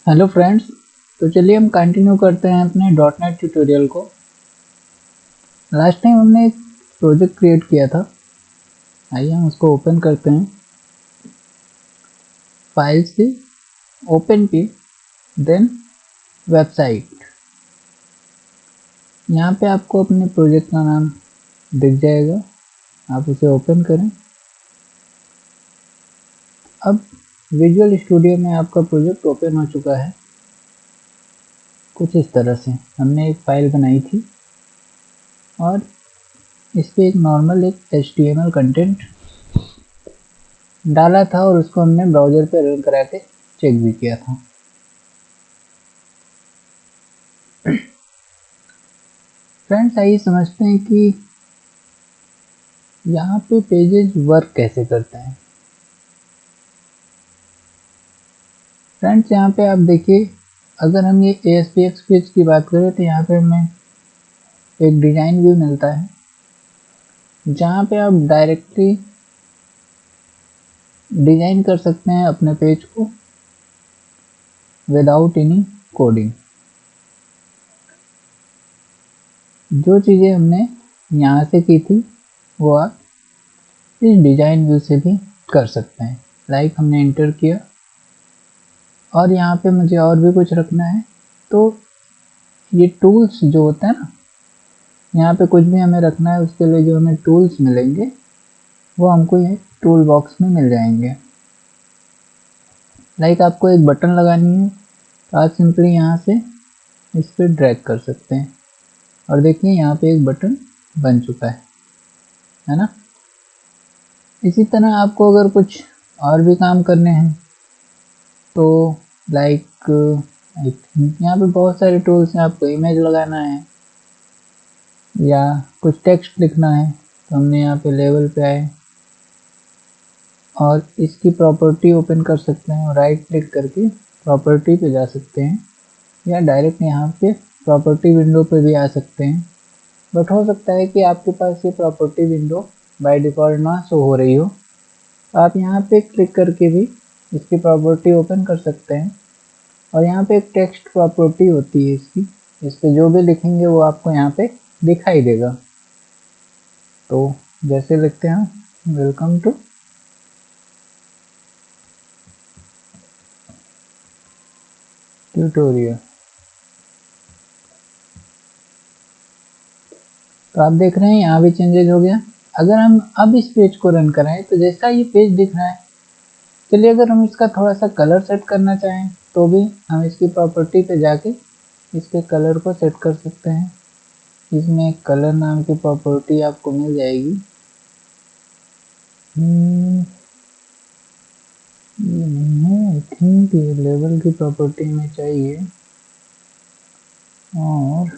Hello friends. तो चलिए हम कंटिन्यू करते हैं अपने डॉट नेट ट्यूटोरियल को। लास्ट टाइम हमने एक प्रोजेक्ट क्रिएट किया था। आइए हम उसको ओपन करते हैं। फाइल से ओपन की, देन वेबसाइट। यहाँ पे आपको अपने प्रोजेक्ट का नाम दिख जाएगा, आप उसे ओपन करें। अब विजुअल स्टूडियो में आपका प्रोजेक्ट ओपन हो चुका है। कुछ इस तरह से हमने एक फाइल बनाई थी और इस पे एक नॉर्मल एक HTML कंटेंट डाला था और उसको हमने ब्राउज़र पे रन करा के चेक भी किया था। फ्रेंड्स, आइए समझते हैं कि यहाँ पे पेजेस वर्क कैसे करते हैं। फ्रेंड्स, यहाँ पे आप देखिए, अगर हम ये ASPX पेज की बात करें तो यहाँ पे हमें एक डिज़ाइन व्यू मिलता है, जहाँ पे आप डायरेक्टली डिज़ाइन कर सकते हैं अपने पेज को विदाउट एनी कोडिंग। जो चीज़ें हमने यहाँ से की थी वो आप इस डिज़ाइन व्यू से भी कर सकते हैं। लाइक हमने इंटर किया और यहाँ पे मुझे और भी कुछ रखना है, तो ये टूल्स जो होता है ना, यहाँ पे कुछ भी हमें रखना है उसके लिए जो हमें टूल्स मिलेंगे वो हमको ये टूल बॉक्स में मिल जाएंगे। लाइक आपको एक बटन लगानी है तो आप सिंपली यहाँ से इस पर ड्रैग कर सकते हैं और देखिए यहाँ पे एक बटन बन चुका है ना। इसी तरह आपको अगर कुछ और भी काम करने हैं तो लाइक यहाँ पे बहुत सारे टूल्स हैं। आपको इमेज लगाना है या कुछ टेक्स्ट लिखना है तो हमने यहाँ पे लेवल पे आए और इसकी प्रॉपर्टी ओपन कर सकते हैं और राइट क्लिक करके प्रॉपर्टी पे जा सकते हैं या डायरेक्ट यहाँ पे प्रॉपर्टी विंडो पे भी आ सकते हैं। बट हो सकता है कि आपके पास ये प्रॉपर्टी विंडो बाय डिफ़ॉल्ट ना शो हो रही हो, तो आप यहाँ पे क्लिक करके भी इसकी प्रॉपर्टी ओपन कर सकते हैं। और यहाँ पे एक टेक्स्ट प्रॉपर्टी होती है इसकी, इस पर जो भी लिखेंगे वो आपको यहाँ पे दिखाई देगा। तो जैसे लिखते हैं वेलकम टू ट्यूटोरियल, तो आप देख रहे हैं यहाँ भी चेंजेज हो गया। अगर हम अब इस पेज को रन कराएं तो जैसा ये पेज दिख रहा है, चलिए अगर हम इसका थोड़ा सा कलर सेट करना चाहें तो भी हम इसकी प्रॉपर्टी पे जाके इसके कलर को सेट कर सकते हैं। इसमें एक कलर नाम की प्रॉपर्टी आपको मिल जाएगी। ये नहीं है, आई थिंक ये लेवल की प्रॉपर्टी में चाहिए। और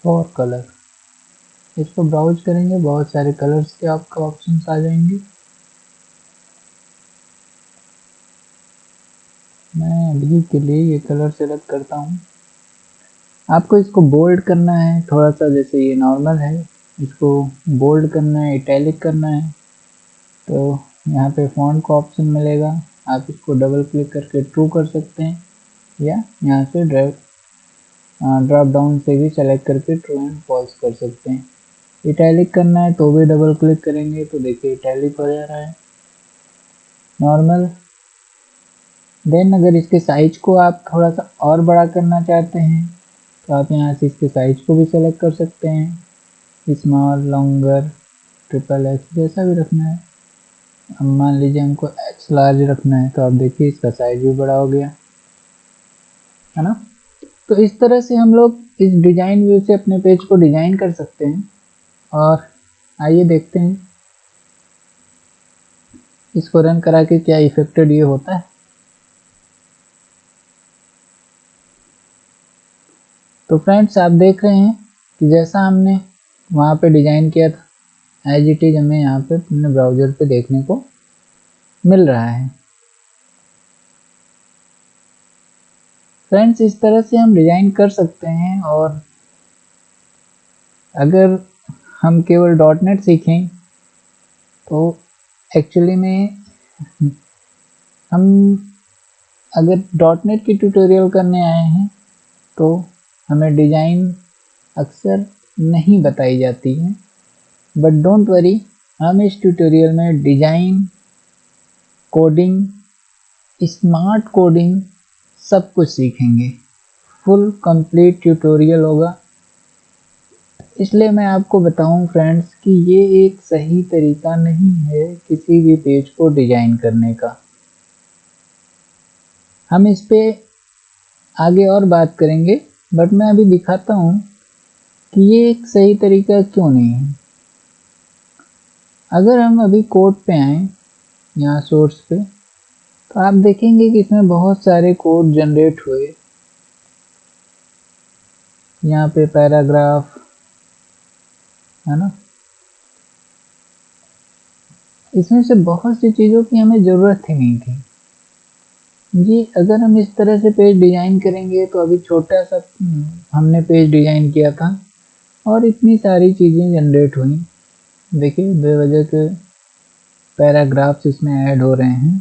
फॉर कलर, इसको ब्राउज करेंगे, बहुत सारे कलर्स के आपको ऑप्शंस आ जाएंगे। मैं अभी के लिए ये कलर सेलेक्ट करता हूँ। आपको इसको बोल्ड करना है थोड़ा सा, जैसे ये नॉर्मल है, इसको बोल्ड करना है, इटैलिक करना है, तो यहाँ पे फॉन्ट का ऑप्शन मिलेगा। आप इसको डबल क्लिक करके ट्रू कर सकते हैं या यहाँ से ड्रॉप डाउन से भी सेलेक्ट करके ट्रू एंड फॉल्स कर सकते हैं। इटैलिक करना है तो भी डबल क्लिक करेंगे तो देखिए इटैलिक हो जा रहा है नॉर्मल। देन अगर इसके साइज को आप थोड़ा सा और बड़ा करना चाहते हैं तो आप यहाँ से इसके साइज को भी सेलेक्ट कर सकते हैं, स्मॉल, लॉन्गर, ट्रिपल एक्स, जैसा भी रखना है। अब मान लीजिए हमको एक्स लार्ज रखना है तो आप देखिए इसका साइज भी बड़ा हो गया है ना। तो इस तरह से हम लोग इस डिज़ाइन व्यू से अपने पेज को डिज़ाइन कर सकते हैं। और आइए देखते हैं इसको रन करा के क्या इफेक्टेड ये होता है। तो फ्रेंड्स, आप देख रहे हैं कि जैसा हमने वहाँ पे डिज़ाइन किया था एज इट इज़ हमें यहाँ पे अपने ब्राउज़र पे देखने को मिल रहा है। फ्रेंड्स, इस तरह से हम डिज़ाइन कर सकते हैं। और अगर हम केवल डॉट नेट सीखें तो एक्चुअली में हम अगर डॉटनेट की ट्यूटोरियल करने आए हैं तो हमें डिज़ाइन अक्सर नहीं बताई जाती है, बट डोंट वरी, हम इस ट्यूटोरियल में डिज़ाइन, कोडिंग, स्मार्ट कोडिंग सब कुछ सीखेंगे। फुल कंप्लीट ट्यूटोरियल होगा। इसलिए मैं आपको बताऊं फ्रेंड्स कि ये एक सही तरीका नहीं है किसी भी पेज को डिज़ाइन करने का। हम इस पे आगे और बात करेंगे, बट मैं अभी दिखाता हूं कि ये एक सही तरीका क्यों नहीं है। अगर हम अभी कोड पे आए, यहाँ सोर्स पे, तो आप देखेंगे कि इसमें बहुत सारे कोड जनरेट हुए। यहाँ पे पैराग्राफ है ना, इसमें से बहुत सी चीज़ों की हमें ज़रूरत ही नहीं थी। जी, अगर हम इस तरह से पेज डिज़ाइन करेंगे तो अभी छोटा सा हमने पेज डिज़ाइन किया था और इतनी सारी चीज़ें जनरेट हुई। देखिए बेवजह के पैराग्राफ्स इसमें ऐड हो रहे हैं,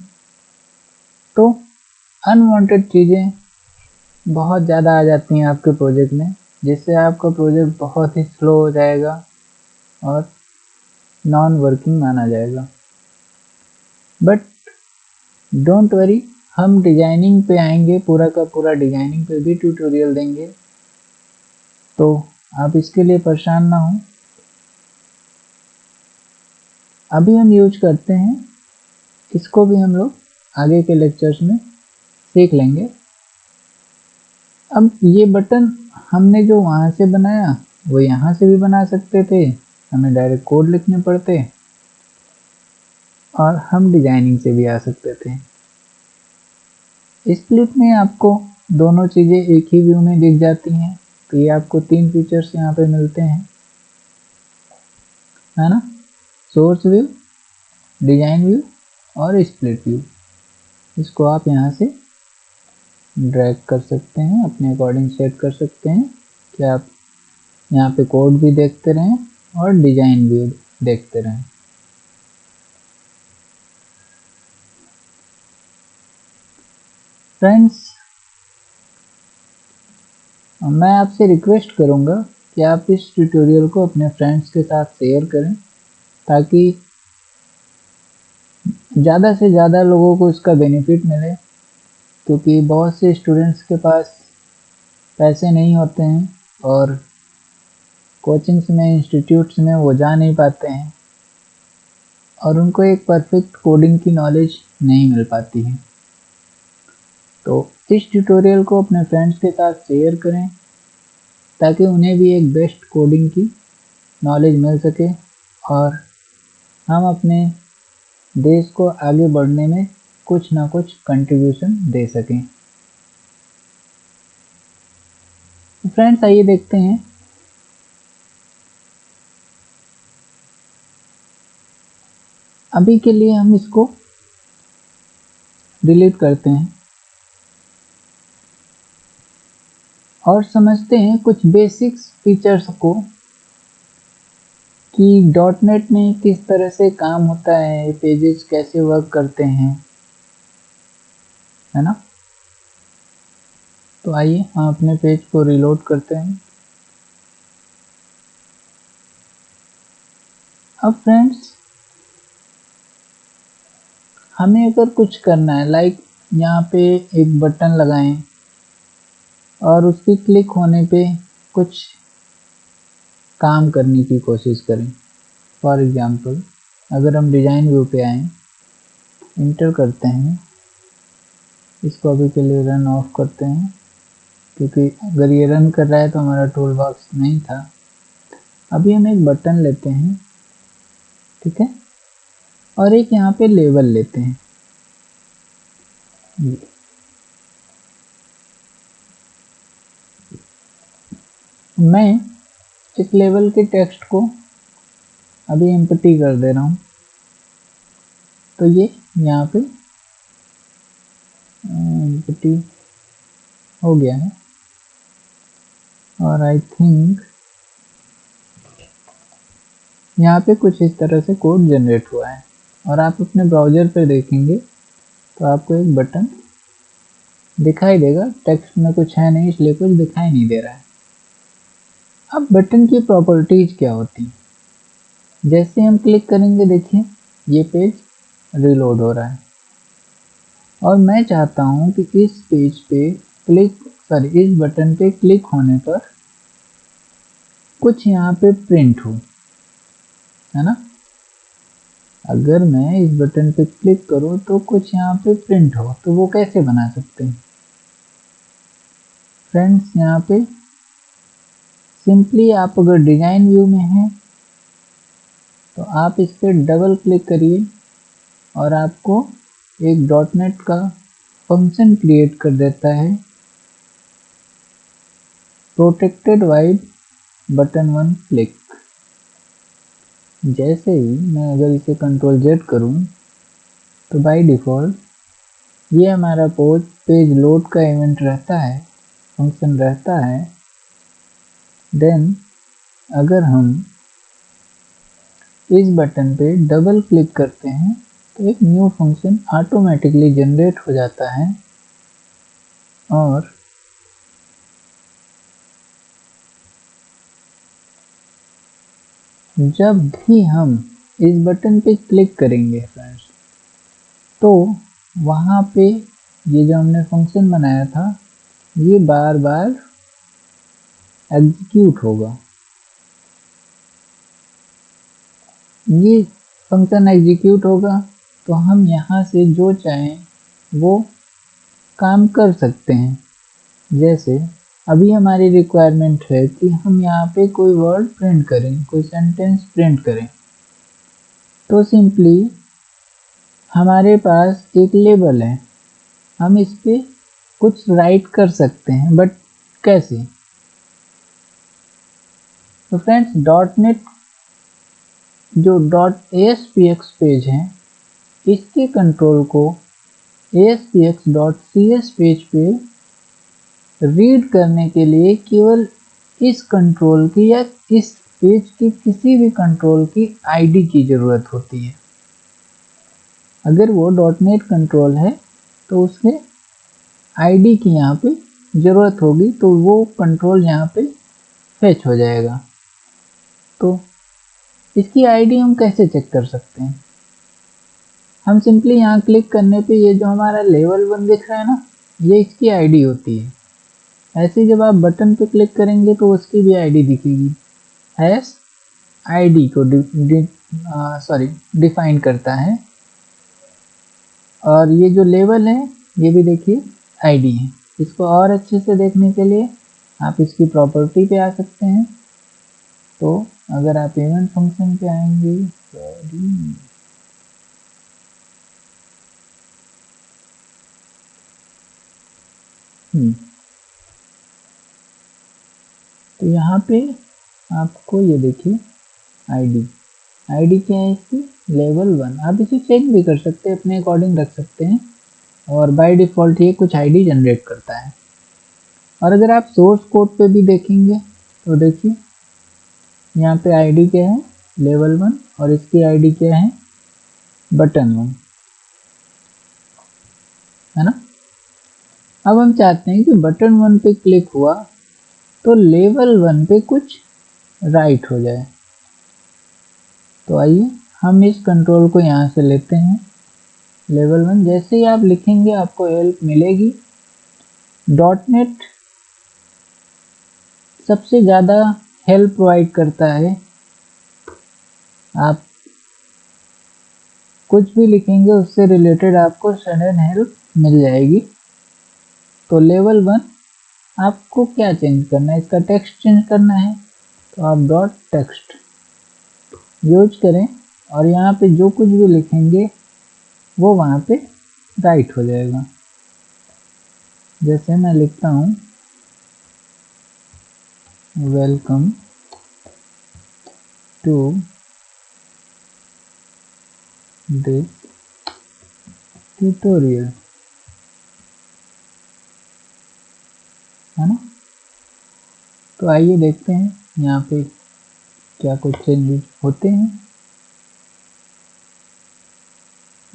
तो अनवांटेड चीज़ें बहुत ज़्यादा आ जाती हैं आपके प्रोजेक्ट में, जिससे आपका प्रोजेक्ट बहुत ही स्लो हो जाएगा और नॉन वर्किंग माना जाएगा। बट डोंट वरी, हम डिजाइनिंग पे आएंगे, पूरा का पूरा डिजाइनिंग पे भी ट्यूटोरियल देंगे, तो आप इसके लिए परेशान ना हो। अभी हम यूज करते हैं, इसको भी हम लोग आगे के लेक्चर्स में सीख लेंगे। अब ये बटन हमने जो वहाँ से बनाया वो यहाँ से भी बना सकते थे, हमें डायरेक्ट कोड लिखने पड़ते, और हम डिजाइनिंग से भी आ सकते थे। स्प्लिट में आपको दोनों चीज़ें एक ही व्यू में दिख जाती हैं, तो ये आपको 3 फीचर्स यहाँ पे मिलते हैं, है ना, सोर्स व्यू, डिजाइन व्यू और स्प्लिट व्यू। इसको आप यहाँ से ड्रैग कर सकते हैं, अपने अकॉर्डिंग सेट कर सकते हैं कि आप यहाँ पे कोड भी देखते रहें और डिजाइन भी देखते रहें। फ्रेंड्स, मैं आपसे रिक्वेस्ट करूँगा कि आप इस ट्यूटोरियल को अपने फ्रेंड्स के साथ शेयर करें, ताकि ज़्यादा से ज़्यादा लोगों को इसका बेनिफिट मिले, क्योंकि बहुत से स्टूडेंट्स के पास पैसे नहीं होते हैं और कोचिंग्स में, इंस्टीट्यूट्स में वो जा नहीं पाते हैं और उनको एक परफेक्ट कोडिंग की नॉलेज नहीं मिल पाती है। तो इस ट्यूटोरियल को अपने फ्रेंड्स के साथ शेयर करें, ताकि उन्हें भी एक बेस्ट कोडिंग की नॉलेज मिल सके और हम अपने देश को आगे बढ़ने में कुछ ना कुछ कंट्रीब्यूशन दे सकें। फ्रेंड्स, आइए देखते हैं अभी के लिए हम इसको डिलीट करते हैं और समझते हैं कुछ बेसिक्स फीचर्स को कि डॉटनेट में किस तरह से काम होता है, पेजेस कैसे वर्क करते हैं, है ना। तो आइए हम अपने पेज को रीलोड करते हैं। अब फ्रेंड्स, हमें अगर कुछ करना है, लाइक यहाँ पे एक बटन लगाएं और उसके क्लिक होने पे कुछ काम करने की कोशिश करें। फॉर एग्जांपल, अगर हम डिज़ाइन व्यू पे आएँ, इंटर करते हैं, इसको अभी के लिए रन ऑफ करते हैं, क्योंकि अगर ये रन कर रहा है तो हमारा टूल बॉक्स नहीं था। अभी हम एक बटन लेते हैं, ठीक है, और एक यहाँ पे लेबल लेते हैं। मैं इस लेवल के टेक्स्ट को अभी एम्प्टी कर दे रहा हूँ, तो ये यहाँ पे एम्प्टी हो गया है और आई थिंक यहाँ पे कुछ इस तरह से कोड जनरेट हुआ है। और आप अपने ब्राउज़र पे देखेंगे तो आपको एक बटन दिखाई देगा। टेक्स्ट में कुछ है नहीं, इसलिए कुछ दिखाई नहीं दे रहा है। अब बटन की प्रॉपर्टीज क्या होती हैं? जैसे हम क्लिक करेंगे, देखिए ये पेज रिलोड हो रहा है और मैं चाहता हूं कि इस पेज पे इस बटन पे क्लिक होने पर कुछ यहाँ पे प्रिंट हो, है ना। अगर मैं इस बटन पे क्लिक करूं तो कुछ यहाँ पे प्रिंट हो, तो वो कैसे बना सकते हैं फ्रेंड्स? यहाँ पे सिंपली आप अगर डिजाइन व्यू में हैं तो आप इस पे डबल क्लिक करिए और आपको एक डॉटनेट का फंक्शन क्रिएट कर देता है, protected wide button one click. जैसे ही मैं अगर इसे कंट्रोल जेड करूं तो बाय डिफ़ॉल्ट ये हमारा पेज लोड का इवेंट रहता है, फंक्शन रहता है। देन अगर हम इस बटन पे डबल क्लिक करते हैं तो एक न्यू फंक्शन ऑटोमेटिकली जनरेट हो जाता है और जब भी हम इस बटन पे क्लिक करेंगे फ्रेंड्स, तो वहाँ पे ये जो हमने फंक्शन बनाया था ये बार बार एग्जीक्यूट होगा। ये फंक्शन एग्जीक्यूट होगा तो हम यहाँ से जो चाहें वो काम कर सकते हैं। जैसे अभी हमारी रिक्वायरमेंट है कि हम यहाँ पे कोई वर्ड प्रिंट करें, कोई सेंटेंस प्रिंट करें, तो सिंपली हमारे पास एक लेबल है, हम इस पे कुछ राइट कर सकते हैं, बट कैसे? तो फ्रेंड्स डॉटनेट जो .aspx पेज है, इसके कंट्रोल को aspx.cs पेज पे रीड करने के लिए केवल इस कंट्रोल की या इस पेज की किसी भी कंट्रोल की आईडी की ज़रूरत होती है। अगर वो डॉटनेट कंट्रोल है तो उसके आईडी की यहाँ पे ज़रूरत होगी, तो वो कंट्रोल यहाँ पे फेच हो जाएगा। तो इसकी आईडी हम कैसे चेक कर सकते हैं? हम सिंपली यहाँ क्लिक करने पे ये जो हमारा लेवल 1 दिख रहा है ना, ये इसकी आईडी होती है। ऐसे जब आप बटन पे क्लिक करेंगे तो उसकी भी आईडी दिखेगी। हैश आईडी को डिफाइन करता है। और ये जो लेवल है ये भी देखिए आईडी है। इसको और अच्छे से देखने के लिए आप इसकी प्रॉपर्टी पे आ सकते हैं। तो अगर आप इवेंट फंक्शन पे आएंगे, तो यहाँ पे आपको ये देखिए आईडी क्या है इसकी? लेवल 1। आप इसे चेक भी कर सकते हैं, अपने अकॉर्डिंग रख सकते हैं और बाय डिफ़ॉल्ट ये कुछ आईडी जनरेट करता है। और अगर आप सोर्स कोड पे भी देखेंगे तो देखिए यहाँ पे आईडी क्या है? लेवल 1 और इसकी आईडी क्या है? बटन 1, है ना। अब हम चाहते हैं कि बटन 1 पे क्लिक हुआ तो लेवल 1 पे कुछ राइट हो जाए। तो आइए हम इस कंट्रोल को यहाँ से लेते हैं। लेवल 1 जैसे ही आप लिखेंगे आपको हेल्प मिलेगी। डॉटनेट सबसे ज़्यादा हेल्प प्रोवाइड करता है। आप कुछ भी लिखेंगे उससे रिलेटेड आपको सडन हेल्प मिल जाएगी। तो लेवल 1 आपको क्या चेंज करना है? इसका टेक्स्ट चेंज करना है तो आप डॉट टेक्स्ट यूज करें और यहाँ पे जो कुछ भी लिखेंगे वो वहाँ पे राइट हो जाएगा। जैसे मैं लिखता हूँ वेलकम टू दिस ट्यूटोरियल, है ना। तो आइए देखते हैं यहाँ पे क्या कुछ चेंजेस होते हैं।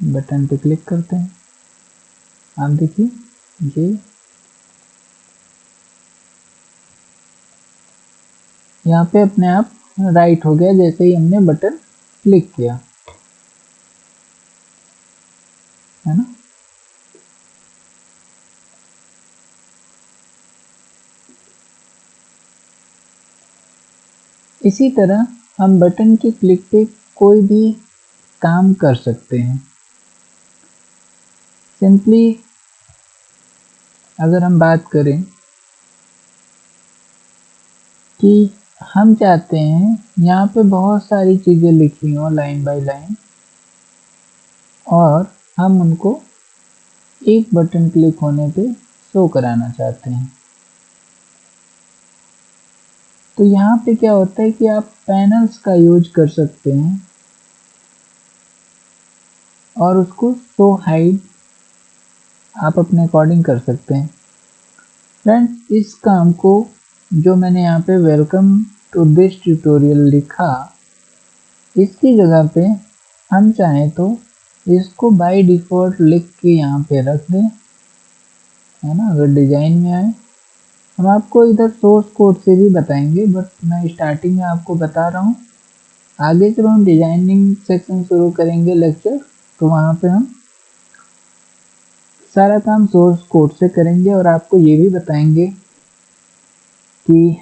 बटन पे क्लिक करते हैं, आप देखिए ये यहाँ पे अपने आप राइट हो गया जैसे ही हमने बटन क्लिक किया, है ना। इसी तरह हम बटन के क्लिक पे कोई भी काम कर सकते हैं। सिंपली अगर हम बात करें कि हम चाहते हैं यहाँ पे बहुत सारी चीज़ें लिखी हों लाइन बाय लाइन, और हम उनको एक बटन क्लिक होने पे शो कराना चाहते हैं, तो यहाँ पे क्या होता है कि आप पैनल्स का यूज कर सकते हैं और उसको शो हाइड आप अपने अकॉर्डिंग कर सकते हैं। फ्रेंड्स, इस काम को जो मैंने यहाँ पे वेलकम टू दिस ट्यूटोरियल लिखा, इसकी जगह पे हम चाहें तो इसको बाय डिफ़ॉल्ट लिख के यहाँ पे रख दें, है ना। अगर डिज़ाइन में आए, हम आपको इधर सोर्स कोड से भी बताएंगे, बट मैं स्टार्टिंग में आपको बता रहा हूँ। आगे जब हम डिजाइनिंग सेक्शन शुरू करेंगे लेक्चर, तो वहाँ पे हम सारा काम सोर्स कोड से करेंगे और आपको ये भी बताएंगे कि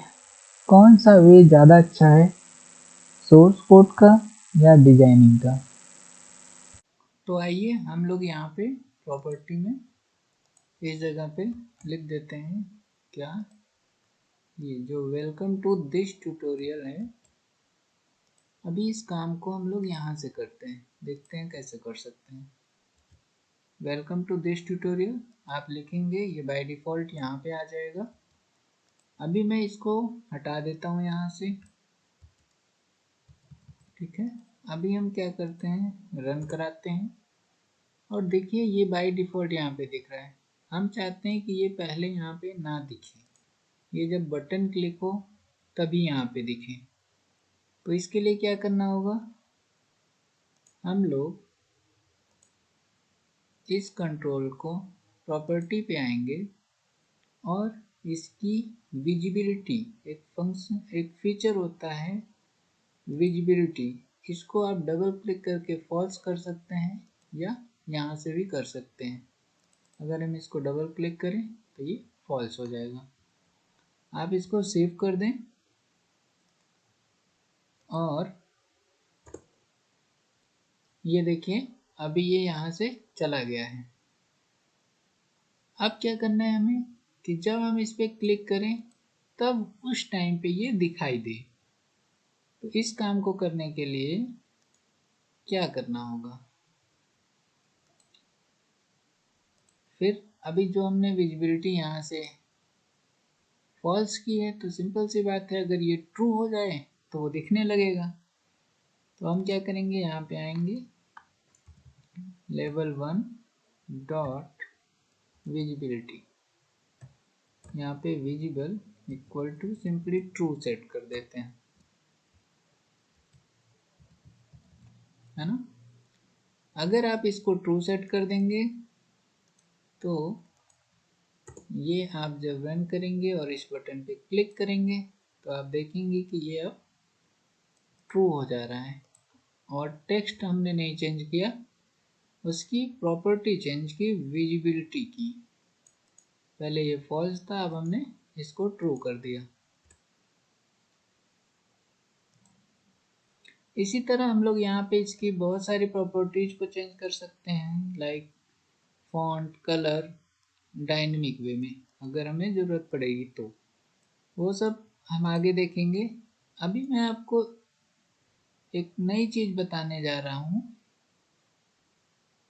कौन सा वे ज़्यादा अच्छा है, सोर्स कोड का या डिजाइनिंग का। तो आइए हम लोग यहाँ पे प्रॉपर्टी में इस जगह पे लिख देते हैं क्या, ये जो वेलकम टू दिस ट्यूटोरियल है। अभी इस काम को हम लोग यहाँ से करते हैं, देखते हैं कैसे कर सकते हैं। वेलकम टू दिस ट्यूटोरियल आप लिखेंगे, ये बाय डिफ़ॉल्ट यहाँ पे आ जाएगा। अभी मैं इसको हटा देता हूँ यहाँ से, ठीक है। अभी हम क्या करते हैं, रन कराते हैं और देखिए ये बाय डिफ़ॉल्ट यहाँ पे दिख रहा है। हम चाहते हैं कि ये पहले यहाँ पे ना दिखे, ये जब बटन क्लिक हो तभी यहाँ पे दिखे। तो इसके लिए क्या करना होगा, हम लोग इस कंट्रोल को प्रॉपर्टी पे आएंगे और इसकी विजिबिलिटी, एक फंक्शन, एक फीचर होता है विजिबिलिटी, इसको आप डबल क्लिक करके फॉल्स कर सकते हैं या यहाँ से भी कर सकते हैं। अगर हम इसको डबल क्लिक करें तो ये फॉल्स हो जाएगा। आप इसको सेव कर दें और ये देखिए अभी ये यहाँ से चला गया है। अब क्या करना है हमें कि जब हम इस पर क्लिक करें तब उस टाइम पे ये दिखाई दे। तो इस काम को करने के लिए क्या करना होगा, फिर अभी जो हमने विजिबिलिटी यहाँ से फॉल्स की है, तो सिंपल सी बात है, अगर ये ट्रू हो जाए तो वो दिखने लगेगा। तो हम क्या करेंगे, यहाँ पे आएंगे लेवल 1 डॉट विजिबिलिटी, यहाँ पे visible equal to simply true set कर देते हैं, है ना। अगर आप इसको ट्रू सेट कर देंगे तो ये आप जब रन करेंगे और इस बटन पे क्लिक करेंगे तो आप देखेंगे कि ये अब ट्रू हो जा रहा है और टेक्स्ट हमने नहीं चेंज किया, उसकी प्रॉपर्टी चेंज की, विजिबिलिटी की। पहले ये फॉल्स था, अब हमने इसको ट्रू कर दिया। इसी तरह हम लोग यहाँ पे इसकी बहुत सारी प्रॉपर्टीज को चेंज कर सकते हैं, लाइक फॉन्ट, कलर, डायनेमिक वे में अगर हमें ज़रूरत पड़ेगी तो वो सब हम आगे देखेंगे। अभी मैं आपको एक नई चीज़ बताने जा रहा हूँ,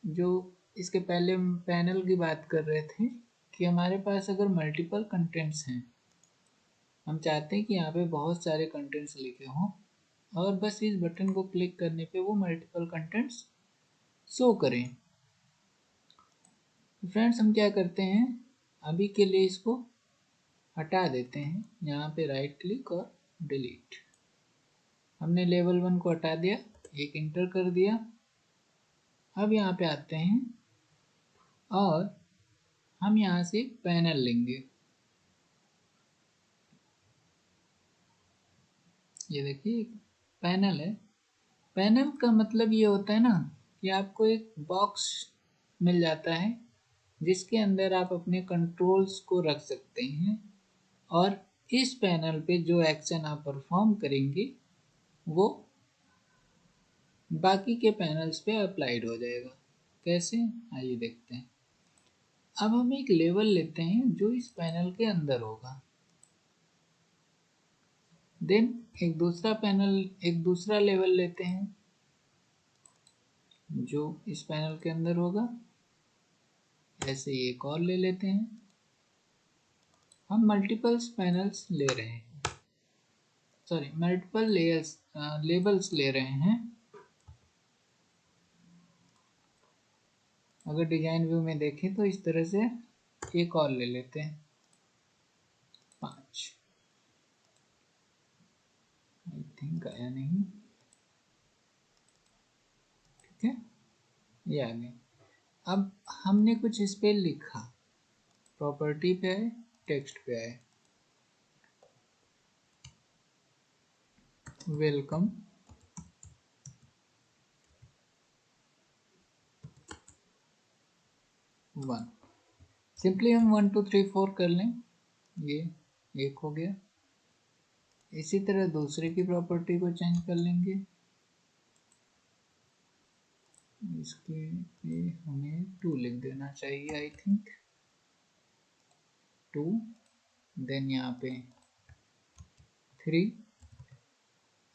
जो इसके पहले हम पैनल की बात कर रहे थे कि हमारे पास अगर मल्टीपल कंटेंट्स हैं, हम चाहते हैं कि यहाँ पे बहुत सारे कंटेंट्स लिखे हों और बस इस बटन को क्लिक करने पे वो मल्टीपल कंटेंट्स शो करें। फ्रेंड्स, हम क्या करते हैं, अभी के लिए इसको हटा देते हैं, यहाँ पे राइट क्लिक और डिलीट। हमने लेवल 1 को हटा दिया, एक इंटर कर दिया अब यहाँ पे आते हैं और हम यहाँ से एक पैनल लेंगे। ये देखिए पैनल है। पैनल का मतलब ये होता है ना कि आपको एक बॉक्स मिल जाता है जिसके अंदर आप अपने कंट्रोल्स को रख सकते हैं और इस पैनल पे जो एक्शन आप परफॉर्म करेंगे वो बाकी के पैनल्स पे अप्लाइड हो जाएगा। कैसे, आइए देखते हैं। अब हम एक लेवल लेते हैं जो इस पैनल के अंदर होगा। देन एक दूसरा लेवल लेते हैं जो इस पैनल के अंदर होगा। ऐसे ही एक और ले लेते हैं। हम मल्टीपल्स पैनल्स ले रहे हैं, सॉरी मल्टीपल लेबल्स ले रहे हैं। अगर डिजाइन व्यू में देखें तो इस तरह से एक और ले लेते हैं, 5। आई थिंक आया नहीं, ठीक है, ये आ गए। अब हमने कुछ इस पे लिखा, प्रॉपर्टी पे आए, टेक्स्ट पे आए, वेलकम वन। सिंपली हम 1 2 3 4 कर लें, ये एक हो गया। इसी तरह दूसरे की प्रॉपर्टी को चेंज कर लेंगे। इसके पे हमें 2 लिख देना चाहिए, आई थिंक 2। देन यहाँ पे 3।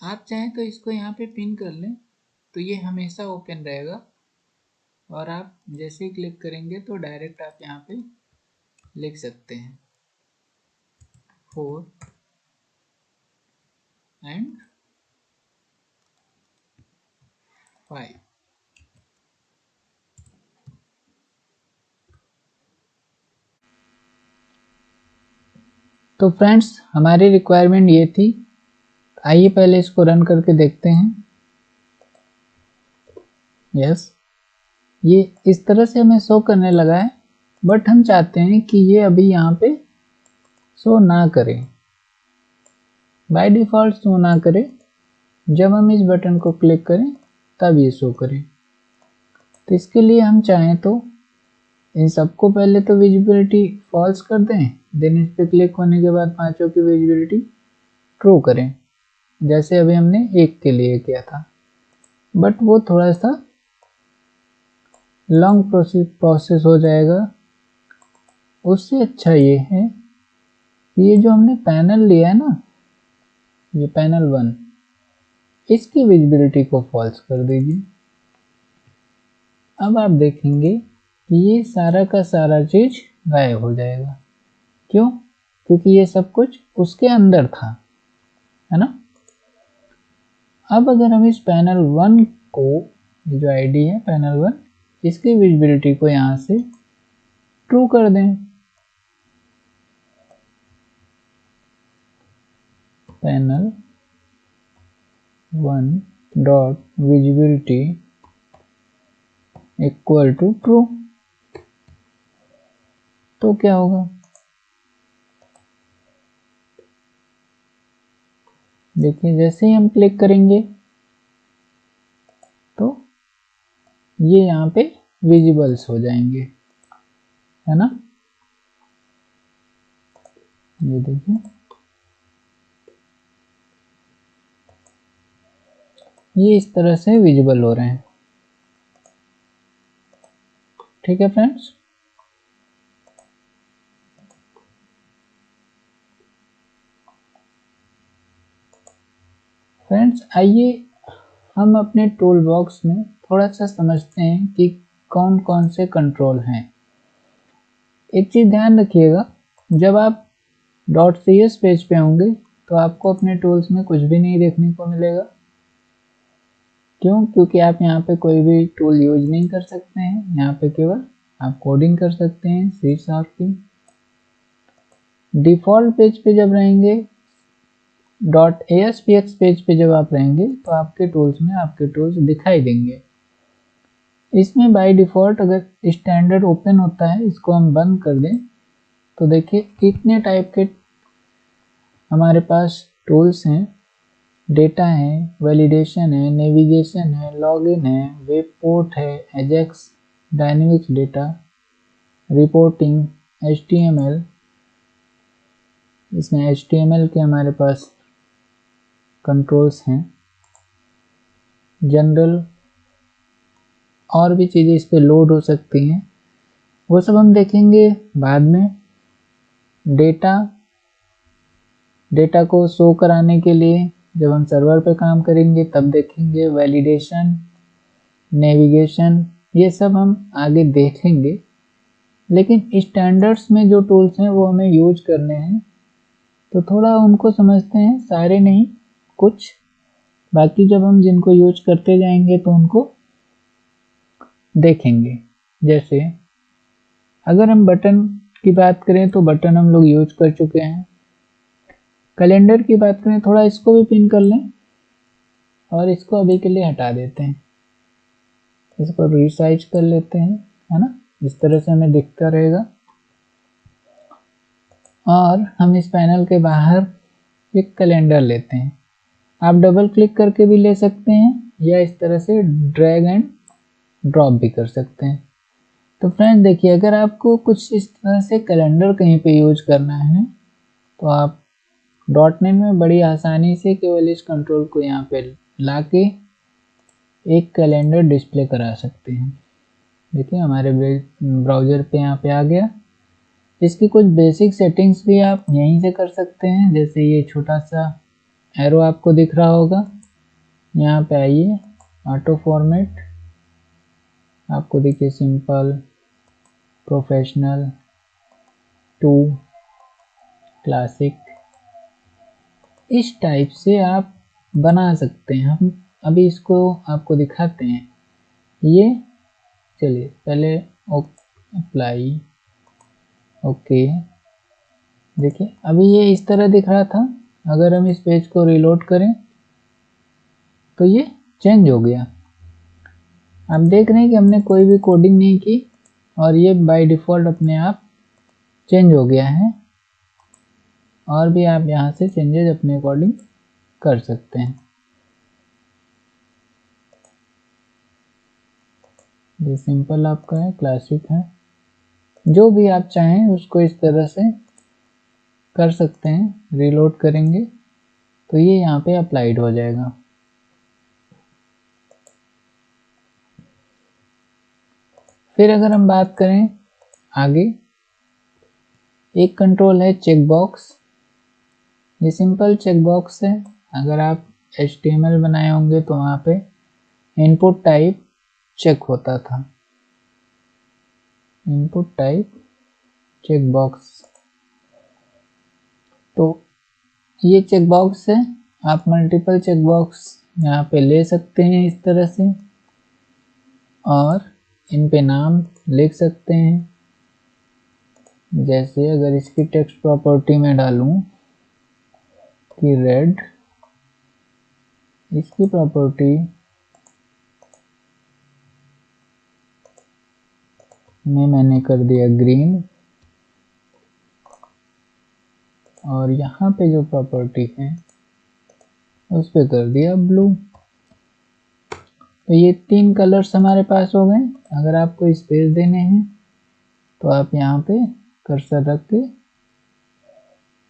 आप चाहें तो इसको यहाँ पे पिन कर लें तो ये हमेशा ओपन रहेगा और आप जैसे ही क्लिक करेंगे तो डायरेक्ट आप यहाँ पे लिख सकते हैं 4 एंड 5। तो फ्रेंड्स हमारी रिक्वायरमेंट ये थी। आइए पहले इसको रन करके देखते हैं। यस, ये इस तरह से हमें शो करने लगा है, बट हम चाहते हैं कि ये अभी यहाँ पे शो ना करे, बाय डिफ़ॉल्ट शो ना करे। जब हम इस बटन को क्लिक करें तब ये शो करे। तो इसके लिए हम चाहें तो इन सबको पहले तो विजिबिलिटी फॉल्स कर दें, देन इस पे क्लिक होने के बाद पांचों की विजिबिलिटी ट्रू करें, जैसे अभी हमने एक के लिए किया था। बट वो थोड़ा सा लॉन्ग प्रोसेस हो जाएगा। उससे अच्छा ये है कि ये जो हमने पैनल लिया है ना, ये पैनल 1, इसकी विजिबिलिटी को फॉल्स कर दीजिए। अब आप देखेंगे कि ये सारा का सारा चीज गायब हो जाएगा। क्यों? क्योंकि ये सब कुछ उसके अंदर था, है ना। अब अगर हम इस पैनल 1 को, जो आईडी है पैनल 1, इसकी विजिबिलिटी को यहाँ से ट्रू कर दें, panel 1 dot visibility equal to true, तो क्या होगा? देखिए जैसे ही हम क्लिक करेंगे तो ये यहाँ पे विजिबल्स हो जाएंगे, है ना। ये देखिए, ये इस तरह से विजिबल हो रहे हैं। ठीक है फ्रेंड्स, आइए हम अपने टूल बॉक्स में थोड़ा सा समझते हैं कि कौन कौन से कंट्रोल हैं। एक चीज़ ध्यान रखिएगा, जब आप .cs पेज पे होंगे तो आपको अपने टूल्स में कुछ भी नहीं देखने को मिलेगा। क्यों? क्योंकि आप यहाँ पे कोई भी टूल यूज नहीं कर सकते हैं। यहाँ पे केवल आप कोडिंग कर सकते हैं C# की। डिफ़ॉल्ट पेज पे जब रहेंगे, .aspx पेज पे जब आप रहेंगे तो आपके टूल्स में आपके टूल्स दिखाई देंगे। इसमें बाय डिफ़ॉल्ट अगर स्टैंडर्ड ओपन होता है, इसको हम बंद कर दें तो देखिए कितने टाइप के हमारे पास टूल्स हैं। डेटा है, वैलिडेशन है, नेविगेशन है, लॉगिन है, वेब पोर्ट है, Ajax, dynamics data, reporting, HTML, इसमें HTML के हमारे पास कंट्रोल्स हैं, जनरल और भी चीज़ें इस पे लोड हो सकती हैं, वो सब हम देखेंगे बाद में। डेटा को शो कराने के लिए जब हम सर्वर पे काम करेंगे तब देखेंगे। वैलिडेशन, नेविगेशन, ये सब हम आगे देखेंगे, लेकिन स्टैंडर्ड्स में जो टूल्स हैं वो हमें यूज करने हैं, तो थोड़ा उनको समझते हैं, सारे नहीं कुछ, बाकी जब हम जिनको यूज करते जाएंगे तो उनको देखेंगे। जैसे अगर हम बटन की बात करें तो बटन हम लोग यूज कर चुके हैं। कैलेंडर की बात करें, थोड़ा इसको भी पिन कर लें और इसको अभी के लिए हटा देते हैं, इसको रिसाइज कर लेते हैं, है ना, इस तरह से हमें दिखता रहेगा। और हम इस पैनल के बाहर एक कैलेंडर लेते हैं, आप डबल क्लिक करके भी ले सकते हैं या इस तरह से ड्रैग एंड ड्रॉप भी कर सकते हैं। तो फ्रेंड्स देखिए, अगर आपको कुछ इस तरह से कैलेंडर कहीं पे यूज करना है तो आप .NET में बड़ी आसानी से केवल इस कंट्रोल को यहाँ पे लाके एक कैलेंडर डिस्प्ले करा सकते हैं। देखिए हमारे ब्राउज़र पे यहाँ पे आ गया। इसकी कुछ बेसिक सेटिंग्स भी आप यहीं से कर सकते हैं, जैसे ये छोटा सा एरो आपको दिख रहा होगा, यहाँ पे आइए, ऑटो फॉर्मेट, आपको देखिए सिंपल, प्रोफेशनल, टू, क्लासिक, इस टाइप से आप बना सकते हैं। हम अभी इसको आपको दिखाते हैं। ये चलिए पहले अप्लाई, ओके, देखिए अभी ये इस तरह दिख रहा था। अगर हम इस पेज को रीलोड करें तो ये चेंज हो गया। आप देख रहे हैं कि हमने कोई भी कोडिंग नहीं की और ये बाय डिफ़ॉल्ट अपने आप चेंज हो गया है। और भी आप यहाँ से चेंजेस अपने अकॉर्डिंग कर सकते हैं। ये सिंपल आपका है, क्लासिक है, जो भी आप चाहें उसको इस तरह से कर सकते हैं। रीलोड करेंगे तो ये यहाँ पे अप्लाइड हो जाएगा। फिर अगर हम बात करें आगे, एक कंट्रोल है चेक बॉक्स। ये सिंपल चेक बॉक्स है। अगर आप HTML बनाए होंगे तो वहाँ पे इनपुट टाइप चेक होता था, इनपुट टाइप चेक बॉक्स। तो ये चेक बॉक्स है, आप मल्टीपल चेक बॉक्स यहाँ पे ले सकते हैं इस तरह से, और इन पे नाम लिख सकते हैं। जैसे अगर इसकी टेक्स्ट प्रॉपर्टी में डालूं कि रेड, इसकी प्रॉपर्टी में मैंने कर दिया ग्रीन, और यहाँ पे जो प्रॉपर्टी है उस पे कर दिया ब्लू। तो ये 3 कलर्स हमारे पास हो गए। अगर आपको स्पेस देने हैं तो आप यहाँ पे कर्सर रख के,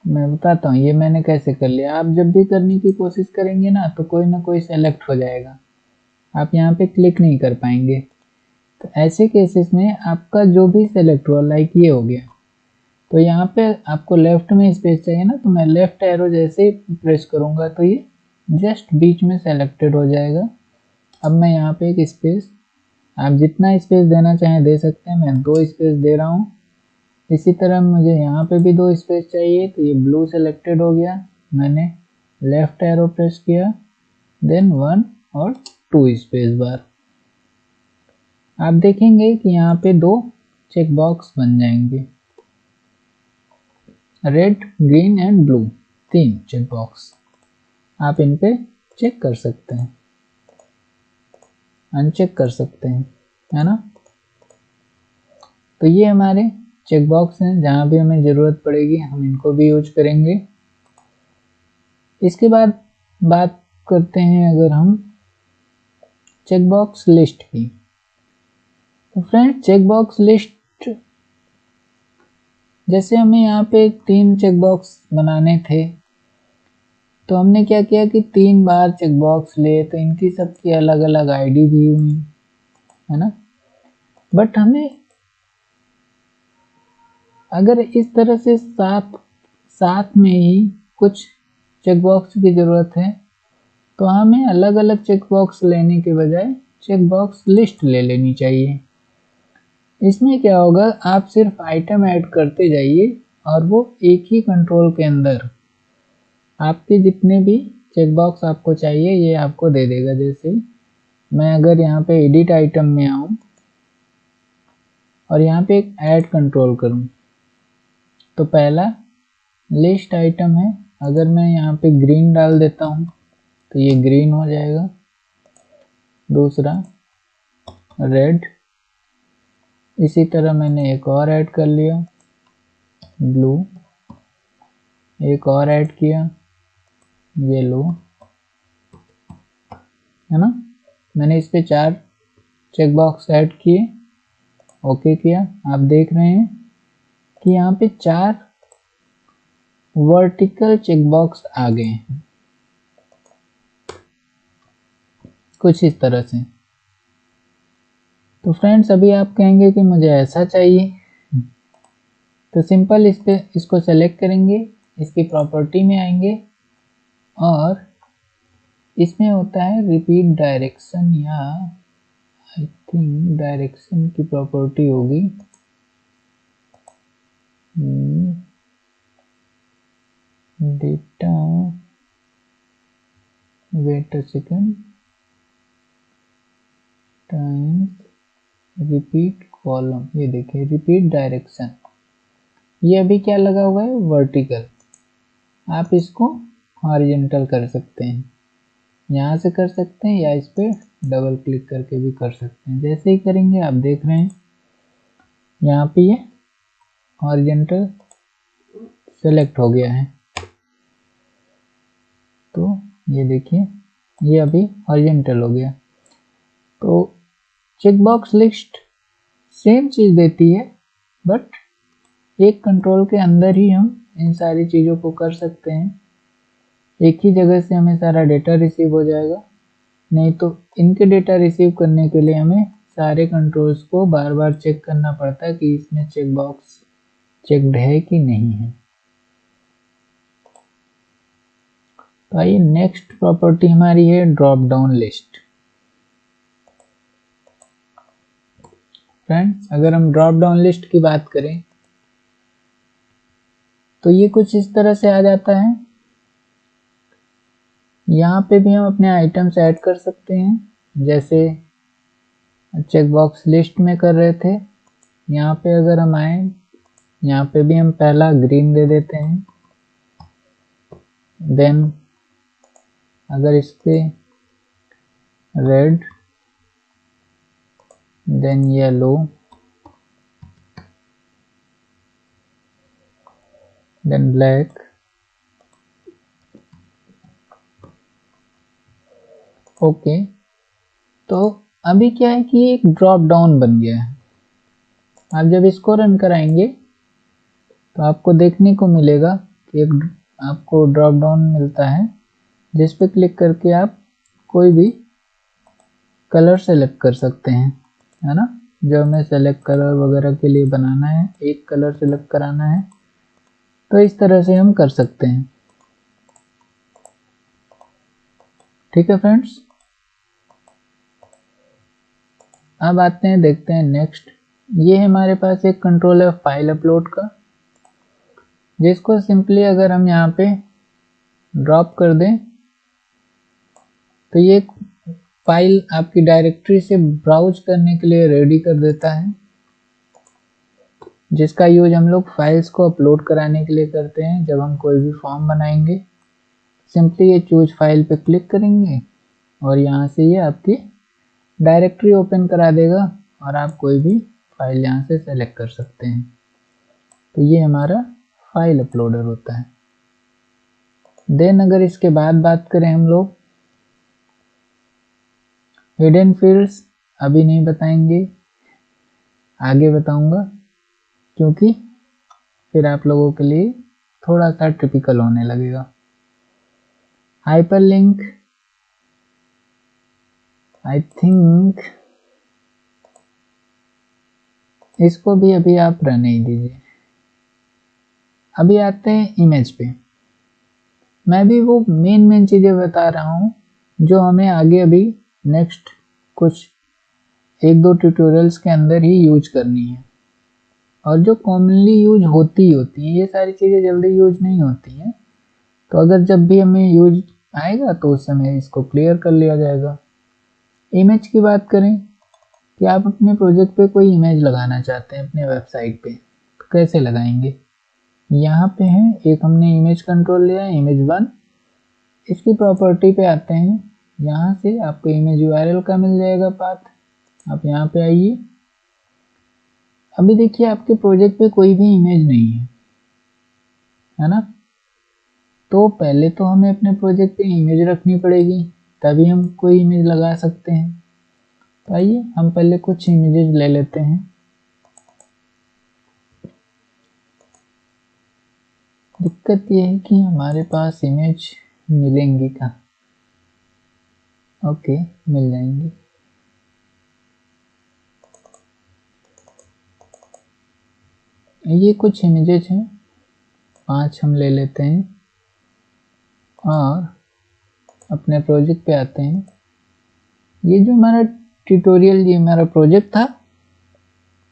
मैं बताता हूँ ये मैंने कैसे कर लिया। आप जब भी करने की कोशिश करेंगे ना तो कोई ना कोई सेलेक्ट हो जाएगा, आप यहाँ पे क्लिक नहीं कर पाएंगे। तो ऐसे केसेस में आपका जो भी सेलेक्ट हुआ, लाइक ये हो गया, तो यहाँ पे आपको लेफ्ट में स्पेस चाहिए ना, तो मैं लेफ्ट एरो जैसे ही प्रेस करूँगा तो ये जस्ट बीच में सेलेक्टेड हो जाएगा। अब मैं यहाँ पे एक स्पेस, आप जितना स्पेस देना चाहें दे सकते हैं, मैं 2 स्पेस दे रहा हूँ। इसी तरह मुझे यहाँ पे भी 2 स्पेस चाहिए, तो ये ब्लू सेलेक्टेड हो गया, मैंने लेफ्ट एरो प्रेस किया, देन 1 और 2 स्पेस बार। आप देखेंगे कि यहाँ पे 2 चेक बॉक्स बन जाएंगे, red, green and blue, 3 check box. आप इन पे चेक कर सकते हैं, अनचेक कर सकते हैं। है ना। तो ये हमारे चेक बॉक्स हैं, जहाँ भी हमें ज़रूरत पड़ेगी हम इनको भी यूज करेंगे। इसके बाद बात करते हैं अगर हम चेक बॉक्स लिस्ट की। तो फ्रेंड चेक बॉक्स लिस्ट, जैसे हमें यहाँ पे 3 चेक बॉक्स बनाने थे, तो हमने क्या किया कि 3 बार चेक बॉक्स लिए, तो इनकी सबकी अलग अलग आईडी भी हुई, है ना। बट हमें अगर इस तरह से साथ में ही कुछ चेक बॉक्स की ज़रूरत है, तो हमें अलग अलग चेक बॉक्स लेने के बजाय चेक बॉक्स लिस्ट ले लेनी चाहिए। इसमें क्या होगा, आप सिर्फ आइटम ऐड करते जाइए और वो एक ही कंट्रोल के अंदर आपके जितने भी चेक बॉक्स आपको चाहिए ये आपको दे देगा। जैसे मैं अगर यहाँ पे एडिट आइटम में आऊँ और यहाँ पे एक ऐड कंट्रोल करूँ, तो पहला लिस्ट आइटम है, अगर मैं यहाँ पे ग्रीन डाल देता हूँ तो ये ग्रीन हो जाएगा। दूसरा रेड, इसी तरह मैंने एक और ऐड कर लिया, ब्लू, एक और ऐड किया, येलो, है ना। मैंने इस पे 4 चेक बॉक्स ऐड किए, ओके किया। आप देख रहे हैं कि यहाँ पे 4 वर्टिकल चेक बॉक्स आ गए हैं, कुछ इस तरह से। तो फ्रेंड्स अभी आप कहेंगे कि मुझे ऐसा चाहिए, तो सिंपल इसको सेलेक्ट करेंगे, इसकी प्रॉपर्टी में आएंगे और इसमें होता है रिपीट डायरेक्शन, या आई थिंक डायरेक्शन की प्रॉपर्टी होगी, data, wait a second, times repeat column, ये देखिए रिपीट डायरेक्शन। ये अभी क्या लगा हुआ है, वर्टिकल। आप इसको हॉरिजॉन्टल कर सकते हैं, यहाँ से कर सकते हैं या इस पर डबल क्लिक करके भी कर सकते हैं। जैसे ही करेंगे आप देख रहे हैं यहाँ पे ये हॉरिजॉन्टल सेलेक्ट हो गया है। तो ये देखिए ये अभी हॉरिजॉन्टल हो गया। तो चेक बॉक्स लिस्ट सेम चीज़ देती है, बट एक कंट्रोल के अंदर ही हम इन सारी चीज़ों को कर सकते हैं। एक ही जगह से हमें सारा डेटा रिसीव हो जाएगा, नहीं तो इनके डेटा रिसीव करने के लिए हमें सारे कंट्रोल्स को बार बार चेक करना पड़ता है कि इसमें चेक बॉक्स चेक्ड है कि नहीं है। तो आइए नेक्स्ट प्रॉपर्टी हमारी है ड्रॉप डाउन लिस्ट। फ्रेंड्स अगर हम ड्रॉप डाउन लिस्ट की बात करें तो ये कुछ इस तरह से आ जाता है। यहाँ पे भी हम अपने आइटम्स ऐड कर सकते हैं, जैसे चेक बॉक्स लिस्ट में कर रहे थे। यहाँ पे अगर हम आए, यहाँ पे भी हम पहला ग्रीन दे देते हैं, देन अगर इस पे red, then yellow, then black, okay. तो अभी क्या है कि एक ड्रॉप डाउन बन गया है। आप जब इसको रन कराएंगे तो आपको देखने को मिलेगा कि एक आपको ड्रॉप डाउन मिलता है, जिस पे क्लिक करके आप कोई भी कलर सेलेक्ट कर सकते हैं, है ना। जो हमें सेलेक्ट कलर वगैरह के लिए बनाना है, एक कलर सेलेक्ट कराना है, तो इस तरह से हम कर सकते हैं। ठीक है फ्रेंड्स, अब आते हैं देखते हैं नेक्स्ट। ये हमारे पास एक कंट्रोल है फाइल अपलोड का, जिसको सिंपली अगर हम यहाँ पे ड्रॉप कर दें तो ये फाइल आपकी डायरेक्टरी से ब्राउज करने के लिए रेडी कर देता है, जिसका यूज हम लोग फाइल्स को अपलोड कराने के लिए करते हैं। जब हम कोई भी फॉर्म बनाएंगे सिंपली ये चूज फाइल पे क्लिक करेंगे और यहाँ से ये आपकी डायरेक्टरी ओपन करा देगा और आप कोई भी फाइल यहाँ से सेलेक्ट कर सकते हैं। तो ये हमारा फाइल अपलोडर होता है। देन अगर इसके बाद बात करें हम लोग, हिडन फील्ड्स अभी नहीं बताएंगे, आगे बताऊंगा, क्योंकि फिर आप लोगों के लिए थोड़ा सा टिपिकल होने लगेगा। हाइपरलिंक आई थिंक इसको भी अभी आप रहने ही दीजिए। अभी आते हैं इमेज पे। मैं भी वो मेन चीज़ें बता रहा हूँ जो हमें आगे अभी नेक्स्ट कुछ 1-2 ट्यूटोरियल्स के अंदर ही यूज करनी है, और जो कॉमनली यूज होती है। ये सारी चीज़ें जल्दी यूज नहीं होती हैं, तो अगर जब भी हमें यूज आएगा तो उस समय इसको क्लियर कर लिया जाएगा। इमेज की बात करें कि आप अपने प्रोजेक्ट पे कोई इमेज लगाना चाहते हैं अपने वेबसाइट पे, तो कैसे लगाएंगे। यहाँ पे है एक हमने इमेज कंट्रोल लिया है, इमेज 1। इसकी प्रॉपर्टी पे आते हैं, यहाँ से आपको इमेज यूआरएल का मिल जाएगा पाथ। आप यहाँ पे आइए। अभी देखिए आपके प्रोजेक्ट पे कोई भी इमेज नहीं है ना। तो पहले तो हमें अपने प्रोजेक्ट पे इमेज रखनी पड़ेगी, तभी हम कोई इमेज लगा सकते हैं। तो आइए हम पहले कुछ इमेजेस ले लेते हैं। दिक्कत ये है कि हमारे पास इमेज मिलेंगी कहाँ। ओके, मिल जाएंगी। ये कुछ इमेजेस हैं, 5 हम ले लेते हैं और अपने प्रोजेक्ट पे आते हैं। ये जो हमारा ट्यूटोरियल, ये हमारा प्रोजेक्ट था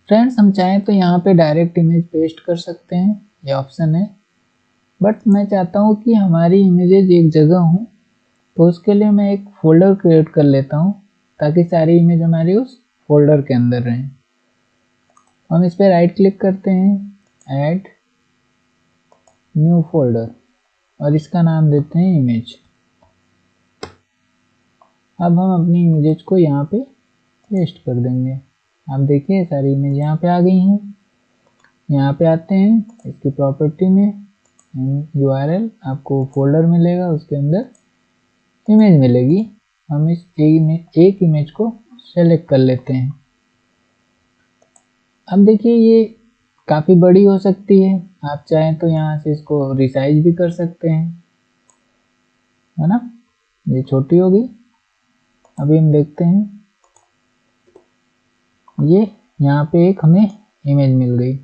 फ्रेंड्स। हम चाहें तो यहाँ पे डायरेक्ट इमेज पेस्ट कर सकते हैं, ये ऑप्शन है। बट मैं चाहता हूँ कि हमारी इमेजेस एक जगह हों, तो उसके लिए मैं एक फोल्डर क्रिएट कर लेता हूँ, ताकि सारी इमेज हमारी उस फोल्डर के अंदर रहें। हम इस पर राइट क्लिक करते हैं, ऐड न्यू फोल्डर, और इसका नाम देते हैं इमेज। अब हम अपनी इमेजेस को यहाँ पे पेस्ट कर देंगे। आप देखिए सारी इमेज यहाँ पे आ गई हैं। यहाँ पे आते हैं, इसकी प्रॉपर्टी में यूआरएल, आपको फोल्डर मिलेगा, उसके अंदर इमेज मिलेगी। हम इस एक इमेज को सेलेक्ट कर लेते हैं। अब देखिए ये काफ़ी बड़ी हो सकती है, आप चाहें तो यहाँ से इसको रिसाइज भी कर सकते हैं, है ना। ये छोटी होगी। अभी हम देखते हैं, ये यहाँ पे एक हमें इमेज मिल गई।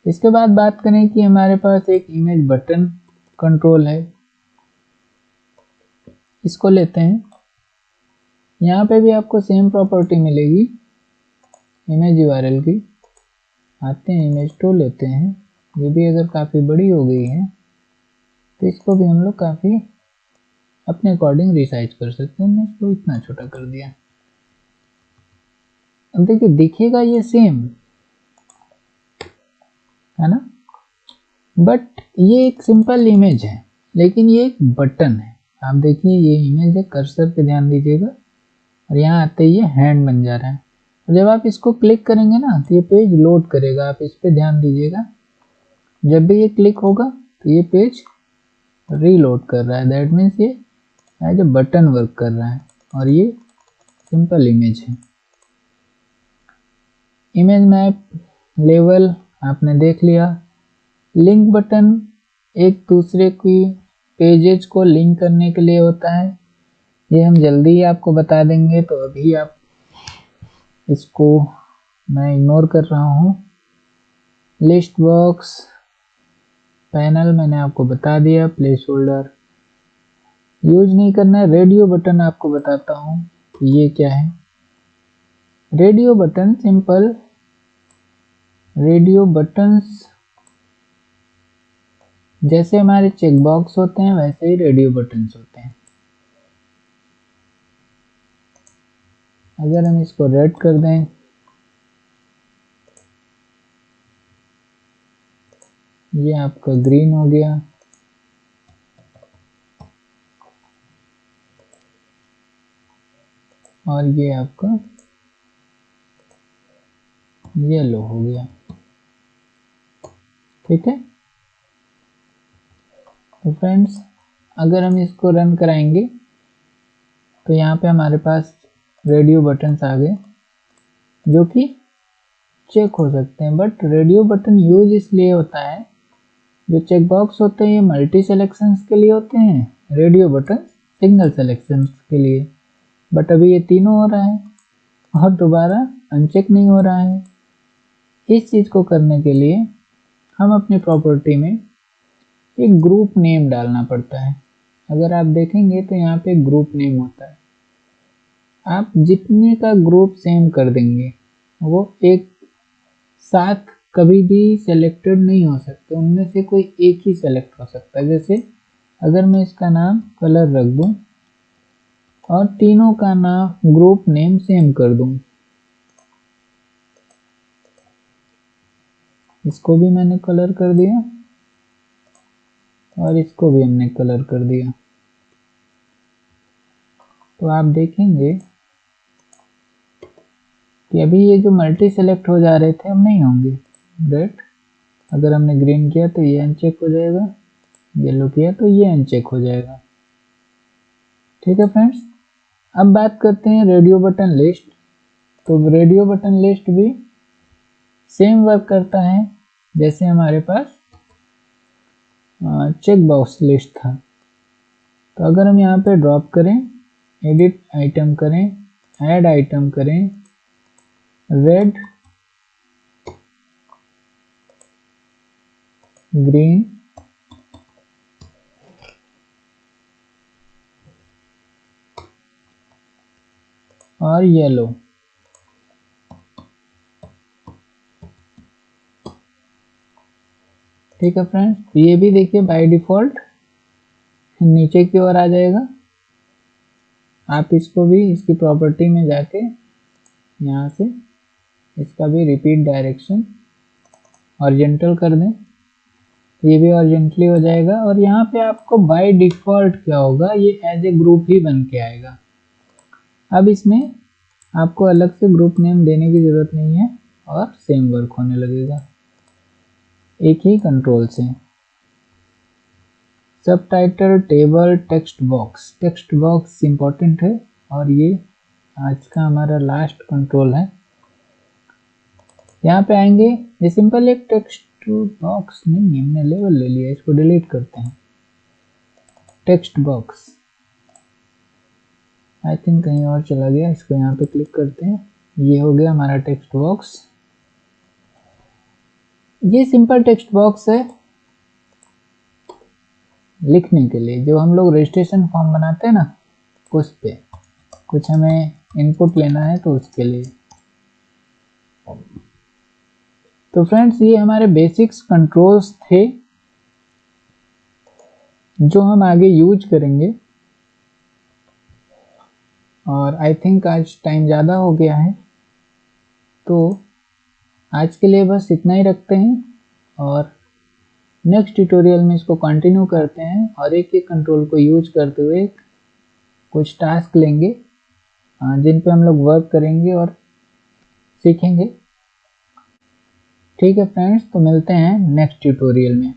इसके बाद बात करें कि हमारे पास एक इमेज बटन कंट्रोल है, इसको लेते हैं। यहाँ पे भी आपको सेम प्रॉपर्टी मिलेगी इमेज यूआरएल की। आते हैं इमेज 2 लेते हैं। ये भी अगर काफ़ी बड़ी हो गई है तो इसको भी हम लोग काफ़ी अपने अकॉर्डिंग रिसाइज कर सकते हैं। मैं इसको इतना छोटा कर दिया। अब देखिए दिखेगा ये सेम, है ना, बट ये एक सिंपल इमेज है, लेकिन ये एक बटन है। आप देखिए ये इमेज है, कर्सर पे ध्यान दीजिएगा, और यहाँ आते ही ये हैंड बन जा रहा है। और जब आप इसको क्लिक करेंगे ना तो ये पेज लोड करेगा। आप इस पे ध्यान दीजिएगा, जब भी ये क्लिक होगा तो ये पेज रीलोड कर रहा है। दैट मीन्स ये एज ए बटन वर्क कर रहा है, और ये सिंपल इमेज है। इमेज मैप लेवल आपने देख लिया। लिंक बटन एक दूसरे की पेजेस को लिंक करने के लिए होता है, ये हम जल्दी ही आपको बता देंगे, तो अभी आप इसको मैं इग्नोर कर रहा हूँ। लिस्ट बॉक्स पैनल मैंने आपको बता दिया, प्लेस होल्डर यूज नहीं करना है। रेडियो बटन आपको बताता हूँ कि ये क्या है। Radio button simple, radio buttons जैसे हमारे चेक बॉक्स होते हैं वैसे ही रेडियो बटन्स होते हैं। अगर हम इसको रेड कर दें, ये आपका ग्रीन हो गया। और ये आपका येलो हो गया। ठीक है, तो फ्रेंड्स अगर हम इसको रन कराएंगे तो यहाँ पे हमारे पास रेडियो बटन्स आ गए जो कि चेक हो सकते हैं। बट रेडियो बटन यूज इसलिए होता है, जो चेक बॉक्स होते हैं ये मल्टी सिलेक्शंस के लिए होते हैं, रेडियो बटन सिंगल सिलेक्शंस के लिए। बट अभी ये तीनों हो रहा है और दोबारा अनचेक नहीं हो रहा है। इस चीज़ को करने के लिए हम अपनी प्रॉपर्टी में एक ग्रुप नेम डालना पड़ता है। अगर आप देखेंगे तो यहाँ पे ग्रुप नेम होता है। आप जितने का ग्रुप सेम कर देंगे वो एक साथ कभी भी सेलेक्टेड नहीं हो सकते, उनमें से कोई एक ही सेलेक्ट हो सकता है। जैसे अगर मैं इसका नाम कलर रख दूं और तीनों का नाम ग्रुप नेम सेम कर दूं, इसको भी मैंने कलर कर दिया और इसको भी हमने कलर कर दिया, तो आप देखेंगे कि अभी ये जो मल्टी सेलेक्ट हो जा रहे थे अब नहीं होंगे। रेड अगर हमने ग्रीन किया तो ये अनचेक हो जाएगा, येलो किया तो ये अनचेक हो जाएगा। ठीक है फ्रेंड्स, अब बात करते हैं रेडियो बटन लिस्ट। तो रेडियो बटन लिस्ट भी सेम वर्क करता है जैसे हमारे पास चेक बॉक्स लिस्ट था। तो अगर हम यहाँ पे ड्रॉप करें, एडिट आइटम करें, ऐड आइटम करें, रेड, ग्रीन, और येलो, ठीक है फ्रेंड्स, तो ये भी देखिए बाय डिफॉल्ट नीचे की ओर आ जाएगा। आप इसको भी इसकी प्रॉपर्टी में जाके यहाँ से इसका भी रिपीट डायरेक्शन हॉरिजॉन्टल कर दें, ये भी हॉरिजॉन्टली हो जाएगा। और यहाँ पे आपको बाय डिफॉल्ट क्या होगा, ये एज ए ग्रुप ही बन के आएगा। अब इसमें आपको अलग से ग्रुप नेम देने की जरूरत नहीं है और सेम वर्क होने लगेगा एक ही कंट्रोल से। सब title, table, text box important है और ये आज का हमारा लास्ट कंट्रोल है। यहाँ पे आएंगे, ये सिंपल एक टेक्स्ट बॉक्स नहीं, हमने लेवल ले लिया, इसको डिलीट करते हैं। टेक्स्ट बॉक्स आई थिंक कहीं और चला गया, इसको यहाँ पे क्लिक करते हैं, ये हो गया हमारा टेक्स्ट बॉक्स। ये सिंपल टेक्स्ट बॉक्स है लिखने के लिए, जो हम लोग रजिस्ट्रेशन फॉर्म बनाते हैं ना, उस पे कुछ हमें इनपुट लेना है तो उसके लिए। तो फ्रेंड्स ये हमारे बेसिक्स कंट्रोल्स थे जो हम आगे यूज करेंगे। और आई थिंक आज टाइम ज़्यादा हो गया है, तो आज के लिए बस इतना ही रखते हैं और नेक्स्ट ट्यूटोरियल में इसको कंटिन्यू करते हैं और एक एक कंट्रोल को यूज करते हुए कुछ टास्क लेंगे जिन पे हम लोग वर्क करेंगे और सीखेंगे। ठीक है फ्रेंड्स, तो मिलते हैं नेक्स्ट ट्यूटोरियल में।